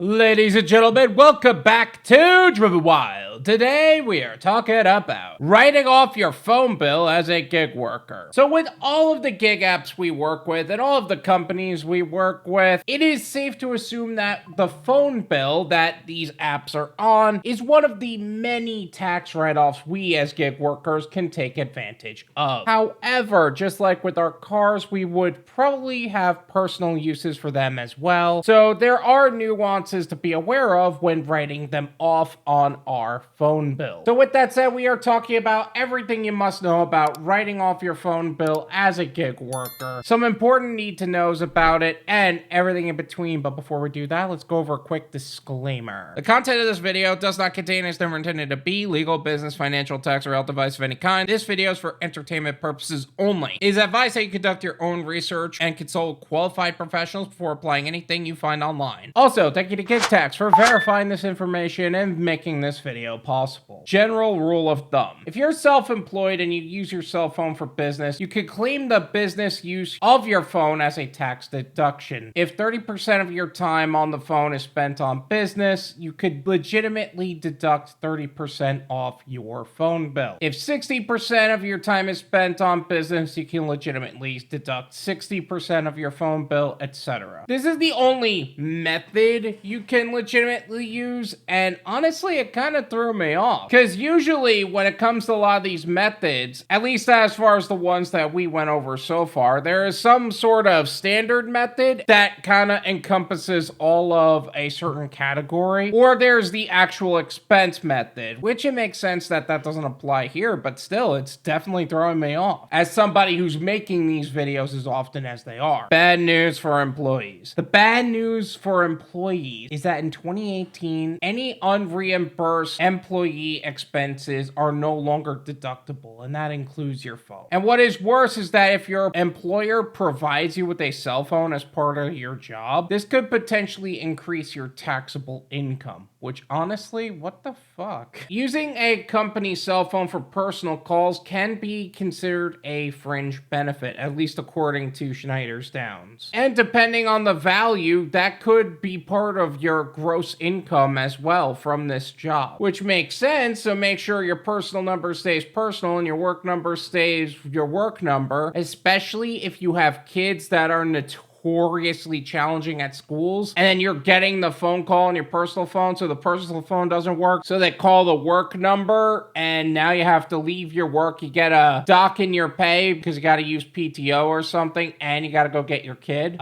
Ladies and gentlemen, welcome back to Driven Wyld. Today we are talking about writing off your phone bill as a gig worker. So with all of the gig apps we work with and all of the companies we work with, it is safe to assume that the phone bill that these apps are on is one of the many tax write-offs we as gig workers can take advantage of. However, just like with our cars, we would probably have personal uses for them as well. So there are nuances to be aware of when writing them off on our phone bill. So with that said, we are talking about everything you must know about writing off your phone bill as a gig worker, some important need to knows about it, and everything in between. But before we do that, let's go over a quick disclaimer. The content of this video does not contain, is never intended to be, legal, business, financial, tax, or health advice of any kind. This video is for entertainment purposes only. It is advised that you conduct your own research and consult qualified professionals before applying anything you find online. Also, thank you to GigTax for verifying this information and making this video possible. General rule of thumb. If you're self-employed and you use your cell phone for business, you could claim the business use of your phone as a tax deduction. If 30% of your time on the phone is spent on business, you could legitimately deduct 30% off your phone bill. If 60% of your time is spent on business, you can legitimately deduct 60% of your phone bill, etc. This is the only method you can legitimately use, and honestly it kind of threw me off, because usually when it comes to a lot of these methods, at least as far as the ones that we went over so far, there is some sort of standard method that kind of encompasses all of a certain category, or there's the actual expense method, which it makes sense that that doesn't apply here, but still it's definitely throwing me off as somebody who's making these videos as often as they are. Bad news for employees. The bad news for employees is that in 2018, any unreimbursed employee expenses are no longer deductible, and that includes your phone. And what is worse is that if your employer provides you with a cell phone as part of your job, this could potentially increase your taxable income, which honestly, what the fuck? Using a company cell phone for personal calls can be considered a fringe benefit, at least according to Schneider's Downs. And depending on the value, that could be part of your gross income as well from this job, which makes sense. So make sure your personal number stays personal and your work number stays your work number, especially if you have kids that are notoriously challenging at schools, and then you're getting the phone call on your personal phone, so the personal phone doesn't work, so they call the work number, and now you have to leave your work. You get a dock in your pay because you got to use PTO or something, and you got to go get your kid.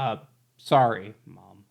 Sorry, mom.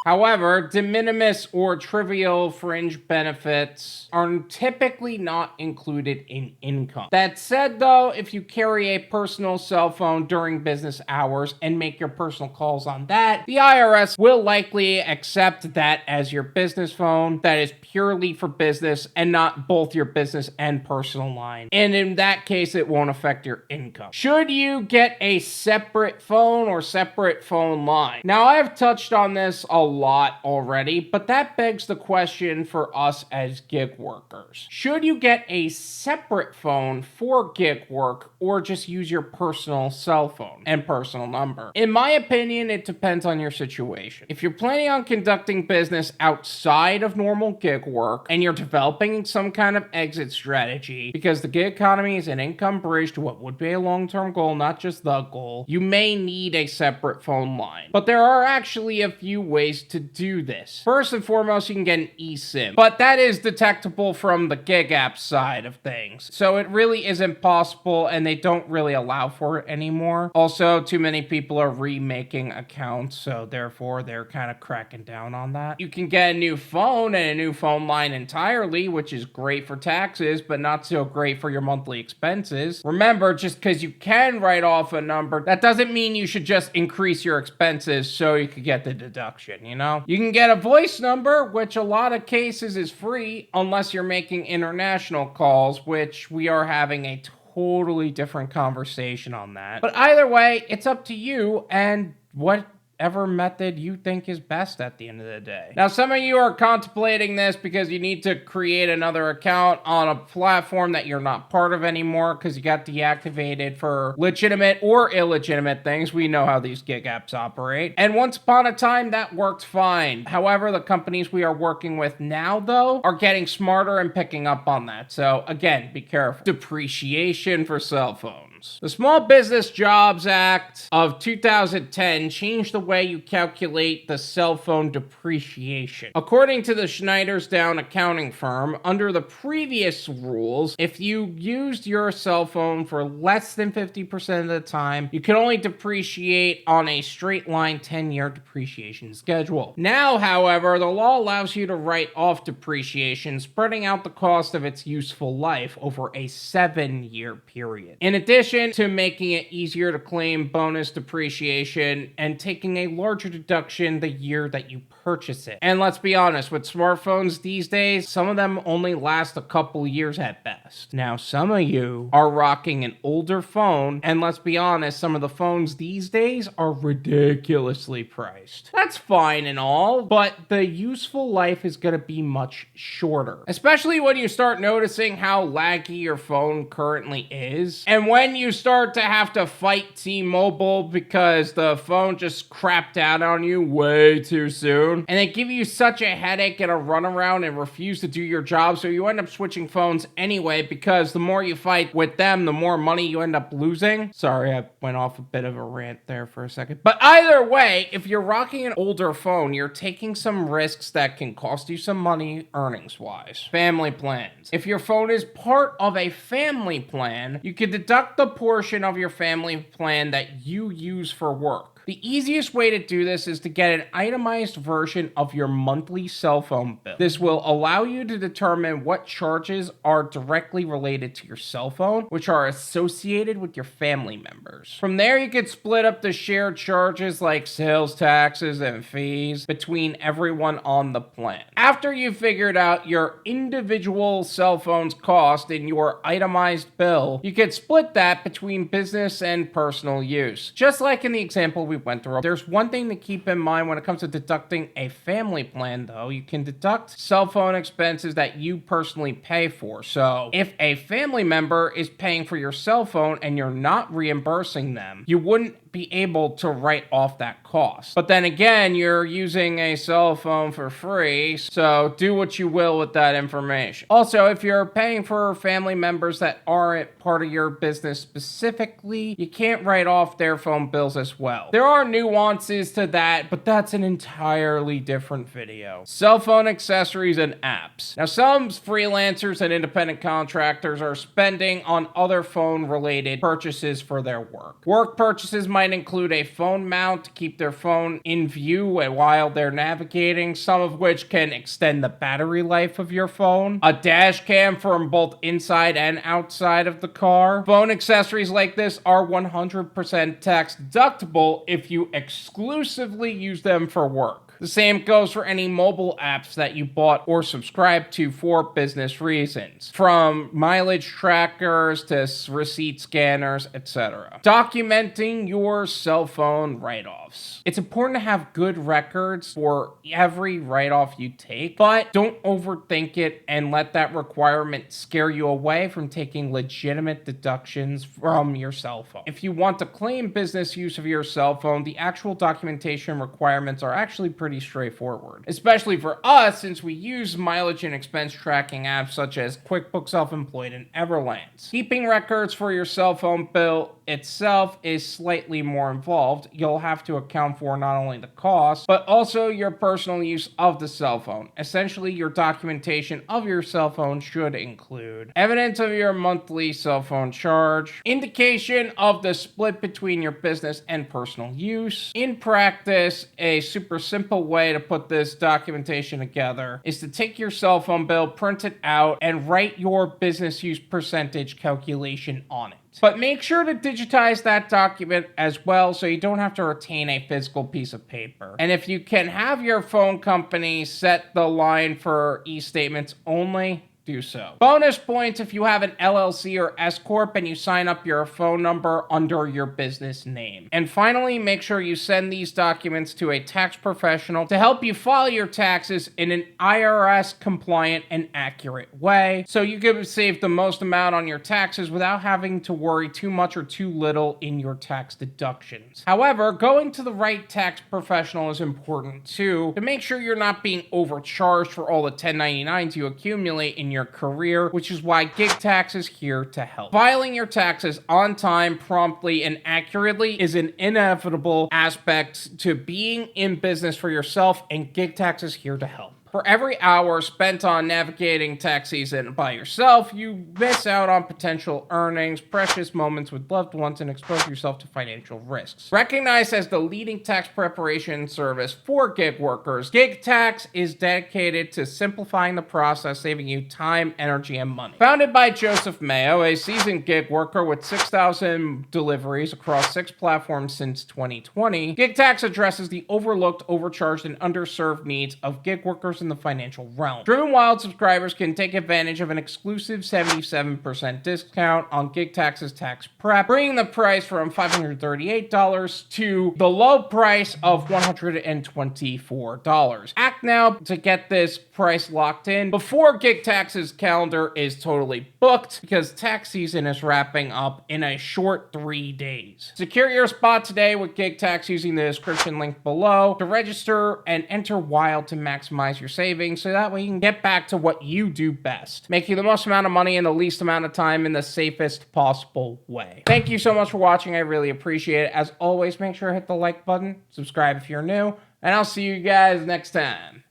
However, de minimis or trivial fringe benefits are typically not included in income. That said, though, if you carry a personal cell phone during business hours and make your personal calls on that, the IRS will likely accept that as your business phone that is purely for business and not both your business and personal line. And in that case, it won't affect your income. Should you get a separate phone or separate phone line? Now, I have touched on this a lot already, but that begs the question for us as gig workers. Should you get a separate phone for gig work or just use your personal cell phone and personal number? In my opinion, it depends on your situation. If you're planning on conducting business outside of normal gig work and you're developing some kind of exit strategy, because the gig economy is an income bridge to what would be a long-term goal, not just the goal, you may need a separate phone line. But there are actually a few ways to do this. First and foremost, you can get an eSIM, but that is detectable from the gig app side of things, so it really isn't possible, and they don't really allow for it anymore. Also, too many people are remaking accounts, so therefore they're kind of cracking down on that. You can get a new phone and a new phone line entirely, which is great for taxes, but not so great for your monthly expenses. Remember, just because you can write off a number, that doesn't mean you should just increase your expenses so you could get the deduction, you know? You can get a voice number, which a lot of cases is free, unless you're making international calls, which we are having a totally different conversation on that. But either way, it's up to you and what whichever method you think is best at the end of the day. Now, some of you are contemplating this because you need to create another account on a platform that you're not part of anymore because you got deactivated for legitimate or illegitimate things. We know how these gig apps operate. And once upon a time, that worked fine. However, the companies we are working with now, though, are getting smarter and picking up on that. So again, be careful. Depreciation for cell phones. The Small Business Jobs Act of 2010 changed the way you calculate the cell phone depreciation. According to the Schneidersdown accounting firm, under the previous rules, if you used your cell phone for less than 50% of the time, you could only depreciate on a straight line 10-year depreciation schedule. Now, however, the law allows you to write off depreciation, spreading out the cost of its useful life over a 7-year period. In addition to making it easier to claim bonus depreciation and taking a larger deduction the year that you purchase it. And let's be honest, with smartphones these days, some of them only last a couple years at best. Now, some of you are rocking an older phone, and let's be honest, some of the phones these days are ridiculously priced. That's fine and all, but the useful life is going to be much shorter, especially when you start noticing how laggy your phone currently is, and when you start to have to fight T-Mobile because the phone just crapped out on you way too soon, and they give you such a headache and a runaround and refuse to do your job, so you end up switching phones anyway because the more you fight with them, the more money you end up losing. Sorry, I went off a bit of a rant there for a second. But either way, if you're rocking an older phone, you're taking some risks that can cost you some money earnings-wise. Family plans. If your phone is part of a family plan, you can deduct the portion of your family plan that you use for work. The easiest way to do this is to get an itemized version of your monthly cell phone bill. This will allow you to determine what charges are directly related to your cell phone, which are associated with your family members. From there, you can split up the shared charges like sales taxes and fees between everyone on the plan. After you've figured out your individual cell phone's cost in your itemized bill, you can split that between business and personal use. Just like in the example we went through. There's one thing to keep in mind when it comes to deducting a family plan, though. You can deduct cell phone expenses that you personally pay for. So if a family member is paying for your cell phone and you're not reimbursing them, you wouldn't be able to write off that cost. But then again, you're using a cell phone for free, so do what you will with that information. Also, if you're paying for family members that aren't part of your business specifically, you can't write off their phone bills as well. There are nuances to that, but that's an entirely different video. Cell phone accessories and apps. Now, some freelancers and independent contractors are spending on other phone-related purchases for their work. Work purchases might include a phone mount to keep their phone in view while they're navigating, some of which can extend the battery life of your phone, a dash cam from both inside and outside of the car. Phone accessories like this are 100% tax deductible if you exclusively use them for work. The same goes for any mobile apps that you bought or subscribed to for business reasons, from mileage trackers to receipt scanners, etc. Documenting your cell phone write-offs. It's important to have good records for every write-off you take, but don't overthink it and let that requirement scare you away from taking legitimate deductions from your cell phone. If you want to claim business use of your cell phone, the actual documentation requirements are actually pretty straightforward, especially for us since we use mileage and expense tracking apps such as QuickBooks Self-Employed and Everlance. Keeping records for your cell phone bill itself is slightly more involved. You'll have to account for not only the cost, but also your personal use of the cell phone. Essentially, your documentation of your cell phone should include evidence of your monthly cell phone charge, indication of the split between your business and personal use. In practice, a super simple way to put this documentation together is to take your cell phone bill, print it out, and write your business use percentage calculation on it. But make sure to digitize that document as well so you don't have to retain a physical piece of paper. And if you can have your phone company set the line for e-statements only, do so. Bonus points if you have an LLC or S Corp and you sign up your phone number under your business name. And finally, make sure you send these documents to a tax professional to help you file your taxes in an IRS compliant and accurate way, so you can save the most amount on your taxes without having to worry too much or too little in your tax deductions. However, going to the right tax professional is important too, to make sure you're not being overcharged for all the 1099s you accumulate in your career, which is why GigTax is here to help. Filing your taxes on time, promptly, and accurately is an inevitable aspect to being in business for yourself, and GigTax is here to help. For every hour spent on navigating tax season by yourself, you miss out on potential earnings, precious moments with loved ones, and expose yourself to financial risks. Recognized as the leading tax preparation service for gig workers, GigTax is dedicated to simplifying the process, saving you time, energy, and money. Founded by Joseph Mayo, a seasoned gig worker with 6,000 deliveries across 6 platforms since 2020, GigTax addresses the overlooked, overcharged, and underserved needs of gig workers in the financial realm. Driven Wyld subscribers can take advantage of an exclusive 77% discount on GigTax's tax prep, bringing the price from $538 to the low price of $124. Act now to get this price locked in before GigTax's calendar is totally booked, because tax season is wrapping up in a short 3 days. Secure your spot today with GigTax using the description link below to register and enter Wyld to maximize your savings, so that way you can get back to what you do best, making the most amount of money in the least amount of time in the safest possible way. Thank you so much for watching. I really appreciate it. As always, make sure to hit the like button, subscribe if you're new, and I'll see you guys next time.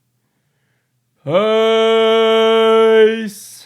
Peace.